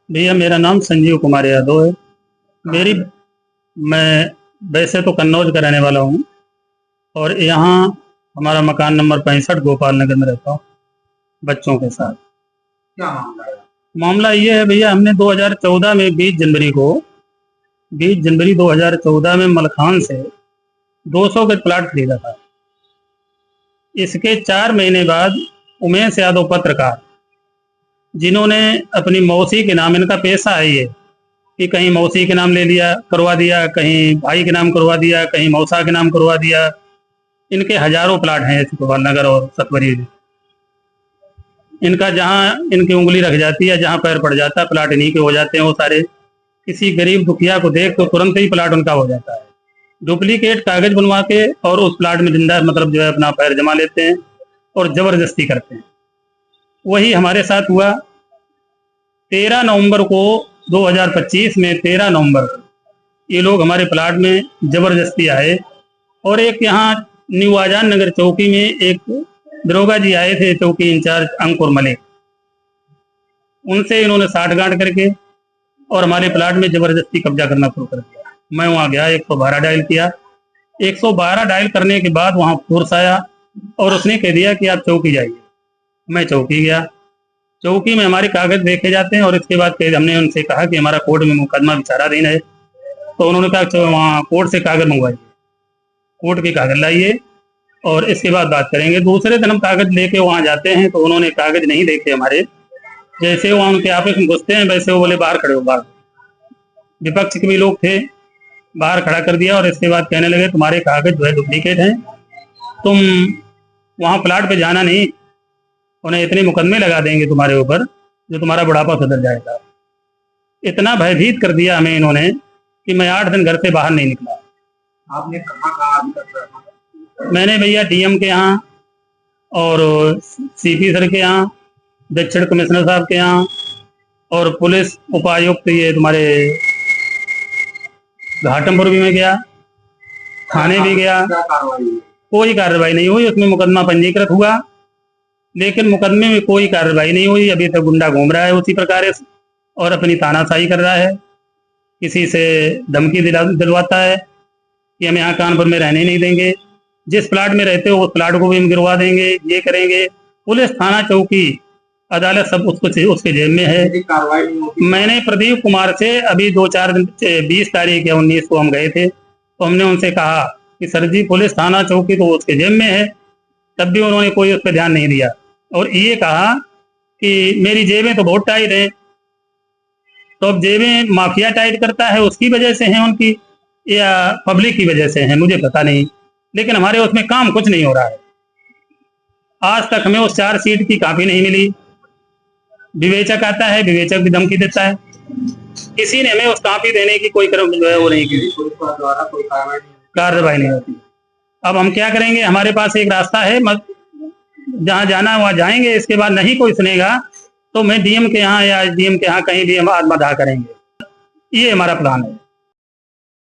भैया मेरा नाम संजीव कुमार यादव है। मेरी मैं वैसे तो कन्नौज का रहने वाला हूँ और यहाँ हमारा मकान नंबर 65 गोपाल नगर में रहता हूँ बच्चों के साथ। क्या मामला है? मामला ये है भैया, हमने 2014 में 20 जनवरी 2014 में मलखान से 200 गज प्लाट खरीदा था। इसके 4 महीने बाद उमेश यादव पत्रकार, जिन्होंने अपनी मौसी के नाम, इनका पेशा है ये कि कहीं मौसी के नाम ले लिया करवा दिया, कहीं भाई के नाम करवा दिया, कहीं मौसा के नाम करवा दिया। इनके हजारों प्लाट हैं गोपाल नगर और सतवरी में। इनका जहाँ इनकी उंगली रख जाती है, जहाँ पैर पड़ जाता है, प्लाट इन्हीं के हो जाते हैं वो सारे। किसी गरीब दुखिया को देख तो तुरंत ही प्लाट उनका हो जाता है। डुप्लीकेट कागज बनवा के और उस प्लाट में जिंदा मतलब जो है अपना पैर जमा लेते हैं और जबरदस्ती करते हैं। वही हमारे साथ हुआ 13 नवंबर को 2025 में। 13 नवंबर को ये लोग हमारे प्लाट में जबरदस्ती आए और एक यहाँ न्यू आजान नगर चौकी में एक दरोगा जी आए थे, चौकी इंचार्ज अंकुर मलिक। उनसे इन्होंने साठगांठ करके और हमारे प्लाट में जबरदस्ती कब्जा करना शुरू कर दिया। मैं वहाँ गया, 112 डायल किया। 112 डायल करने के बाद वहाँ फोर्स आया और उसने कह दिया कि आप चौकी जाइए। मैं चौकी गया। चौकी में हमारे कागज देखे जाते हैं और इसके बाद हमने उनसे कहा कि हमारा कोर्ट में मुकदमा विचाराधीन है। तो उन्होंने कहा वहाँ कोर्ट से कागज मंगवाइए, कोर्ट के कागज लाइए और इसके बाद बात करेंगे। दूसरे दिन हम कागज लेके वहाँ जाते हैं तो उन्होंने कागज नहीं देखे हमारे। जैसे वहाँ उनके ऑफिस में घुसते हैं वैसे वो बोले बाहर खड़े हो। बाहर विपक्ष के भी लोग थे, बाहर खड़ा कर दिया और इसके बाद कहने लगे तुम्हारे कागज जो है डुप्लीकेट हैं, तुम वहाँ प्लाट पे जाना नहीं, उन्हें इतने मुकदमे लगा देंगे तुम्हारे ऊपर जो तुम्हारा बुढ़ापा सुधर जाएगा। इतना भयभीत कर दिया हमें इन्होंने कि मैं 8 दिन घर से बाहर नहीं निकला। आपने कहाँ कहाँ अभी तक? मैंने भैया डीएम के यहाँ और सीपी सर के यहाँ, दक्षिण कमिश्नर साहब के यहाँ और पुलिस उपायुक्त ये तुम्हारे घाटमपुर भी में गया, थाने भी गया। कोई कार्रवाई नहीं हुई। उसमें मुकदमा पंजीकृत हुआ लेकिन मुकदमे में कोई कार्रवाई नहीं हुई। अभी तक गुंडा घूम रहा है उसी प्रकार और अपनी तानाशाही कर रहा है। किसी से धमकी दिलवाता है कि हम यहाँ कानपुर में रहने नहीं देंगे, जिस प्लाट में रहते हो उस प्लाट को भी हम गिरवा देंगे, ये करेंगे। पुलिस, थाना, चौकी, अदालत सब उसके जेब में है। कार्रवाई नहीं होती। मैंने प्रदीप कुमार से अभी 2-4 दिन 20 तारीख या 19 को हम गए थे तो हमने उनसे कहा कि सर जी पुलिस, थाना, चौकी तो उसके जेब में है, तब भी उन्होंने कोई उस पर ध्यान नहीं दिया और ये कहा कि मेरी जेबें तो बहुत टाइट है। तो अब जेबें माफिया टाइट करता है उसकी वजह से हैं उनकी या पब्लिक की वजह से हैं, मुझे पता नहीं, लेकिन हमारे उसमें काम कुछ नहीं हो रहा है। आज तक हमें उस चार्जशीट की कॉपी नहीं मिली। विवेचक आता है, विवेचक भी धमकी देता है, किसी ने हमें उस कॉपी देने की कोई क्रम जो है वो नहीं की, द्वारा कोई कार्रवाई नहीं होती। अब हम क्या करेंगे? हमारे पास एक रास्ता है, जहाँ जाना है वहाँ जाएंगे। इसके बाद नहीं कोई सुनेगा तो मैं डीएम के यहाँ या डीएम के यहाँ कहीं भी हम आत्मदाह करेंगे। ये हमारा प्लान है।